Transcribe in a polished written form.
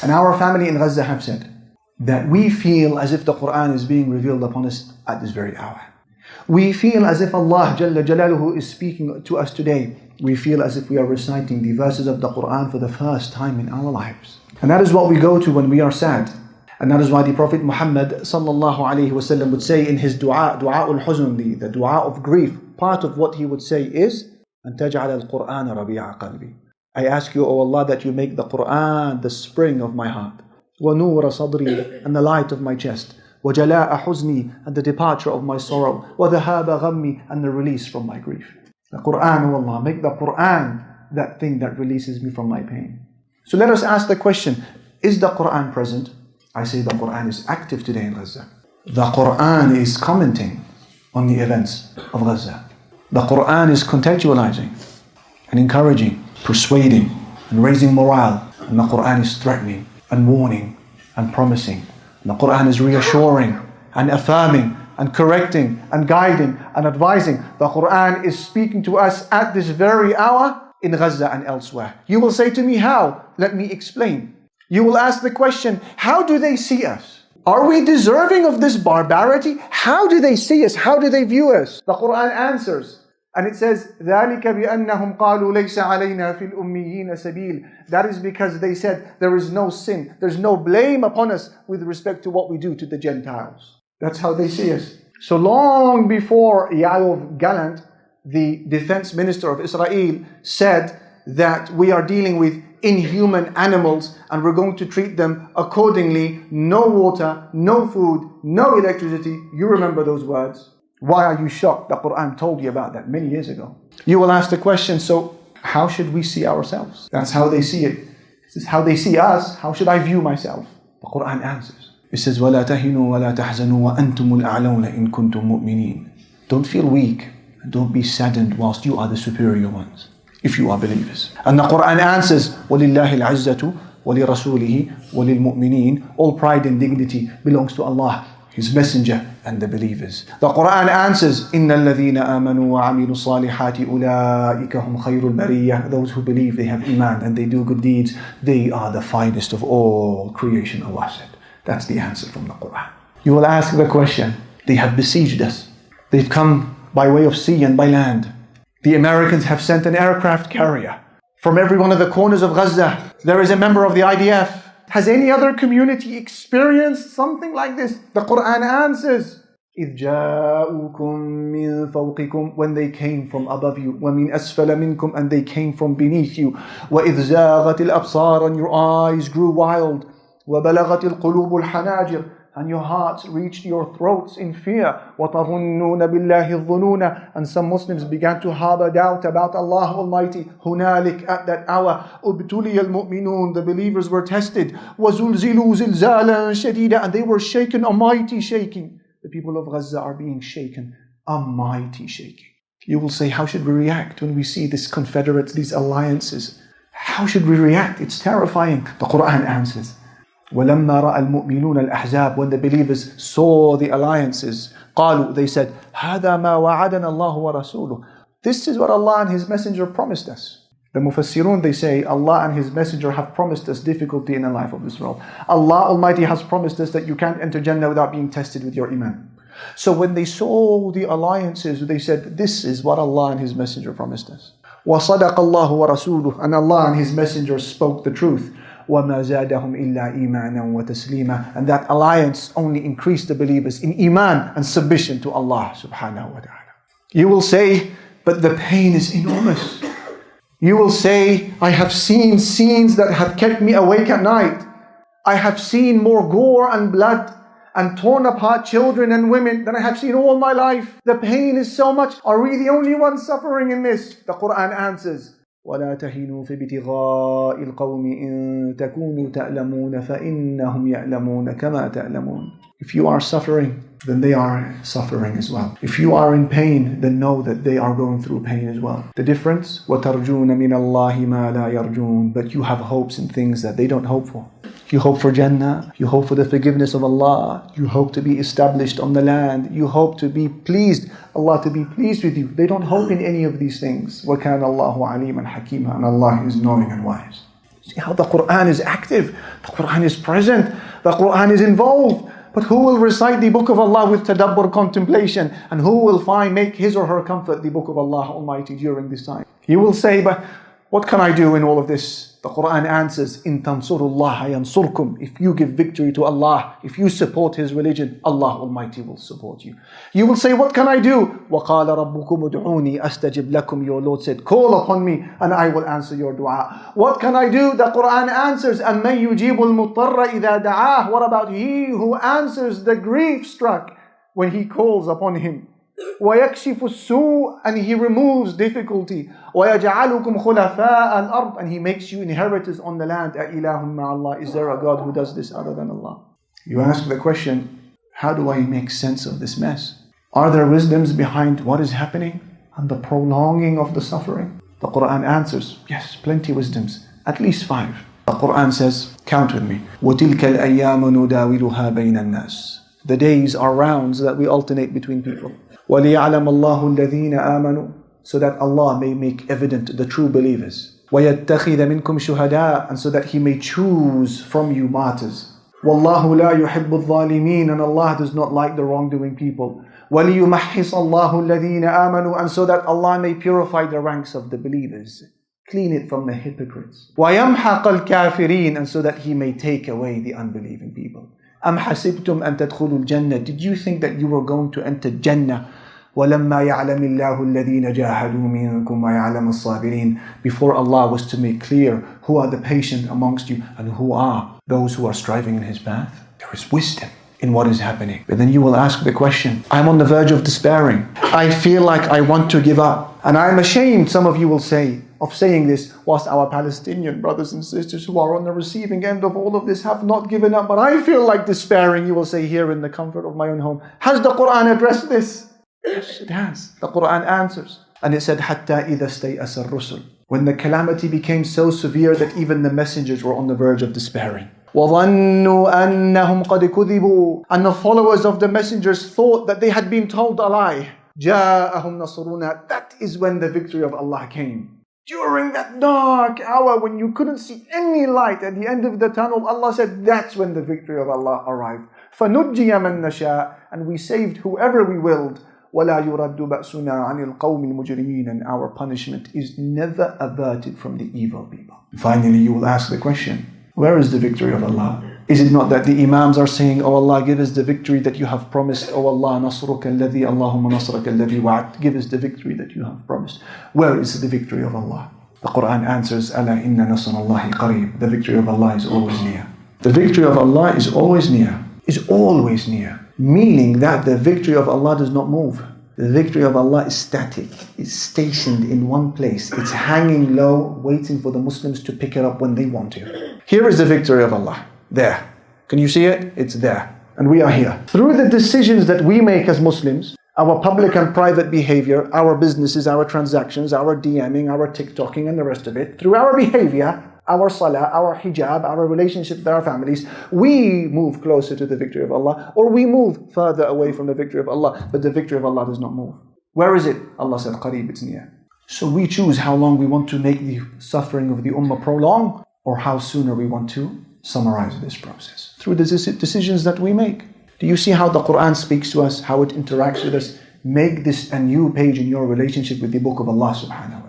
And our family in Gaza have said that we feel as if the Qur'an is being revealed upon us at this very hour. We feel as if Allah Jalla Jalaluhu is speaking to us today. We feel as if we are reciting the verses of the Qur'an for the first time in our lives. And that is what we go to when we are sad. And that is why the Prophet Muhammad sallallahu alaihi wasallam would say in his dua al-huzn, the dua of grief, part of what he would say is, أَن تَجْعَلَ الْقُرْآنَ رَبِيعَ قَلْبِي. I ask you, O Allah, that you make the Qur'an the spring of my heart, وَنُورَ صَدْرِي, and the light of my chest, وَجَلَاءَ حُزْنِي, and the departure of my sorrow, وَذَهَابَ غَمِّي, and the release from my grief. The Qur'an, O Allah, make the Qur'an that thing that releases me from my pain. So let us ask the question, is the Qur'an present? I say the Qur'an is active today in Gaza. The Qur'an is commenting on the events of Gaza. The Qur'an is contextualizing and encouraging, persuading and raising morale. And the Qur'an is threatening and warning and promising. And the Qur'an is reassuring and affirming and correcting and guiding and advising. The Qur'an is speaking to us at this very hour in Gaza and elsewhere. You will say to me, how? Let me explain. You will ask the question, how do they see us? Are we deserving of this barbarity? How do they see us? How do they view us? The Qur'an answers. And it says, ذَلِكَ بِأَنَّهُمْ قَالُوا لَيْسَ عَلَيْنَا فِي الْأُمِّيِّينَ سَبِيلٌ. That is because they said, there is no sin, there's no blame upon us with respect to what we do to the Gentiles. That's how they see us. So long before Yoav Gallant, the defense minister of Israel, said that we are dealing with inhuman animals and we're going to treat them accordingly. No water, no food, no electricity. You remember those words. Why are you shocked? The Qur'an told you about that many years ago. You will ask the question, so how should we see ourselves? That's how they see it. This is how they see us. How should I view myself? The Qur'an answers. It says, وَلَا تَهِنُوا وَلَا تَحْزَنُوا وَأَنْتُمُ الْأَعْلَوْنَ إِن كُنْتُم مُؤْمِنِينَ. Don't feel weak and don't be saddened whilst you are the superior ones, if you are believers. And the Qur'an answers, وَلِلَّهِ الْعِزَّةُ وَلِرَسُولِهِ وَلِلْمُؤْمِنِينَ. All pride and dignity belongs to Allah, His Messenger, and the believers. The Qur'an answers, إِنَّ الَّذِينَ آمَنُوا وَعَمِلُوا الصَّالِحَاتِ أُولَٰئِكَ هُمْ خَيْرُ الْبَرِيَّةِ. Those who believe, they have iman and they do good deeds, they are the finest of all creation, Allah said. That's the answer from the Qur'an. You will ask the question, they have besieged us. They've come by way of sea and by land. The Americans have sent an aircraft carrier. From every one of the corners of Gaza, there is a member of the IDF. Has any other community experienced something like this? The Qur'an answers, إِذْ جَاءُوكُم مِّن فَوْقِكُمْ, when they came from above you, وَمِنْ أَسْفَلَ مِنْكُمْ, and they came from beneath you, وَإِذْ زَاغَتِ الْأَبْصَارُ, and your eyes grew wild, وَبَلَغَتِ الْقُلُوبُ الْحَنَاجِرُ, and your hearts reached your throats in fear. وَتَظُنُّونَ بِاللَّهِ الظُّنُونَ, and some Muslims began to harbor doubt about Allah Almighty. هُنَالِكَ, at that hour, أُبْتُلِيَ الْمُؤْمِنُونَ, the believers were tested. وَزُلْزِلُوا زِلْزَالًا شَدِيدًا, and they were shaken a mighty shaking. The people of Gaza are being shaken, a mighty shaking. You will say, how should we react when we see these confederates, these alliances? How should we react? It's terrifying. The Qur'an answers, وَلَمَّا رَأَى الْمُؤْمِنُونَ الْأَحْزَابَ, when the believers saw the alliances, قالوا, they said, هَذَا مَا وَعَدَنَا اللَّهُ وَرَسُولُهُ. This is what Allah and His Messenger promised us. The Mufassirun, they say, Allah and His Messenger have promised us difficulty in the life of this world. Allah Almighty has promised us that you can't enter Jannah without being tested with your iman. So when they saw the alliances, they said, this is what Allah and His Messenger promised us. وَصَدَقَ اللَّهُ وَرَسُولُهُ, and Allah and His Messenger spoke the truth. وَمَا زَادَهُمْ إِلَّا إِيمَانًا وَتَسْلِيمًا, and that alliance only increased the believers in iman and submission to Allah subhanahu wa ta'ala. You will say, but the pain is enormous. You will say, I have seen scenes that have kept me awake at night. I have seen more gore and blood and torn apart children and women than I have seen all my life. The pain is so much. Are we the only ones suffering in this? The Qur'an answers, وَلَا تَهِنُوا فِي ابْتِغَاءِ الْقَوْمِ إِن تَكُونُوا تَأْلَمُونَ فَإِنَّهُمْ يَأْلَمُونَ كَمَا تَأْلَمُونَ. If you are suffering, then they are suffering as well. If you are in pain, then know that they are going through pain as well. The difference, وَتَرْجُونَ مِنَ اللَّهِ مَا لَا يَرْجُونَ. But you have hopes in things that they don't hope for. You hope for Jannah, you hope for the forgiveness of Allah, you hope to be established on the land, you hope to be pleased, Allah to be pleased with you. They don't hope in any of these things. وَكَانَ اللَّهُ عَلِيمًا حَكِيمًا, and Allah is knowing and wise. See how the Qur'an is active, the Qur'an is present, the Qur'an is involved. But who will recite the book of Allah with tadabbur, contemplation, and who will make his or her comfort the book of Allah Almighty during this time? You will say, but what can I do in all of this? The Qur'an answers, In tansurullaha yansurkum. If you give victory to Allah, if you support His religion, Allah Almighty will support you. You will say, what can I do? وَقَالَ رَبُّكُمُ ادْعُونِي أَسْتَجِبْ لَكُمْ. Your Lord said, call upon me and I will answer your dua. What can I do? The Qur'an answers, أَمَّنْ يُجِيبُ الْمُضْطَرَّ إِذَا دَعَاهُ. What about he who answers the grief-struck when he calls upon him? وَيَكْشِفُ السُّوءَ. And he removes difficulty. وَيَجْعَلُكُمْ خُلَفَاءَ الْأَرْضِ. And he makes you inheritors on the land. أَإِلَهٌ مَعَ اللَّهِ. Is there a God who does this other than Allah? You ask the question, how do I make sense of this mess? Are there wisdoms behind what is happening and the prolonging of the suffering? The Qur'an answers, yes, plenty wisdoms, at least 5. The Qur'an says, count with me, وَتِلْكَ الْأَيَّامُ نُدَاوِلُهَا بَيْنَ النَّاسِ. The days are rounds that we alternate between people. وَلِيَعْلَمَ اللَّهُ الَّذِينَ آمَنُوا. So that Allah may make evident the true believers. وَيَتَّخِذَ مِنْكُمْ شُهَدَاءَ. And so that He may choose from you martyrs. وَاللَّهُ لَا يُحِبُّ الظَّالِمِينَ. And Allah does not like the wrongdoing people. وَلِيُمَحِّصَ اللَّهُ الَّذِينَ آمَنُوا. And so that Allah may purify the ranks of the believers. Clean it from the hypocrites. وَيَمْحَقَ الْكَافِرِينَ. And so that He may take away the unbelieving people. أَمْ حَسِبْتُمْ أَن تَدْخُلُوا الْجَنَّةِ. Did you think that you were going to enter Jannah? وَلَمَّا يَعْلَمِ اللَّهُ الَّذِينَ جَاهَدُوا مِنكُمْ وَيَعْلَمَ الصَّابِرِينَ. Before Allah was to make clear who are the patient amongst you and who are those who are striving in His path. There is wisdom in what is happening. But then you will ask the question, I'm on the verge of despairing. I feel like I want to give up. And I'm ashamed, some of you will say, of saying this, whilst our Palestinian brothers and sisters who are on the receiving end of all of this have not given up. But I feel like despairing, you will say, here in the comfort of my own home. Has the Qur'an addressed this? Yes, it has. The Qur'an answers. And it said, حَتَّى إِذَا اسْتَيْأَسَ الرُّسُلُ. When the calamity became so severe that even the messengers were on the verge of despairing. وَظَنُّوا أَنَّهُمْ قَدْ كُذِبُوا. And the followers of the messengers thought that they had been told a lie. جَاءَهُمْ نَصْرُنَا. That is when the victory of Allah came. During that dark hour when you couldn't see any light at the end of the tunnel, Allah said, that's when the victory of Allah arrived. فَنُجِّيَ مَن نَشَاءَ. And we saved whoever we willed. وَلَا يُرَدُّ بَأْسُنَا عَنِ الْقَوْمِ الْمُجْرِمِينَ. And our punishment is never averted from the evil people. Finally, you will ask the question, where is the victory of Allah? Is it not that the Imams are saying, Oh Allah, give us the victory that you have promised. Oh Allah, نَصْرُكَ الَّذِي اللَّهُمَّ نَصْرَكَ الَّذِي وَعَدْتَ. Give us the victory that you have promised. Where is the victory of Allah? The Qur'an answers, أَلَا إِنَّ نَصْرَ اللَّهِ قَرِيبٌ. The victory of Allah is always near. The victory of Allah is always near. Is always near. Meaning that the victory of Allah does not move. The victory of Allah is static. It's stationed in one place. It's hanging low, waiting for the Muslims to pick it up when they want to. Here is the victory of Allah. There. Can you see it? It's there. And we are here. Through the decisions that we make as Muslims, our public and private behavior, our businesses, our transactions, our DMing, our TikToking and the rest of it, through our behavior, our salah, our hijab, our relationship with our families, we move closer to the victory of Allah, or we move further away from the victory of Allah, but the victory of Allah does not move. Where is it? Allah said, Qareeb, it's near. So we choose how long we want to make the suffering of the ummah prolong, or how sooner we want to summarize this process. Through the decisions that we make. Do you see how the Qur'an speaks to us, how it interacts with us? Make this a new page in your relationship with the book of Allah subhanahu wa ta'ala.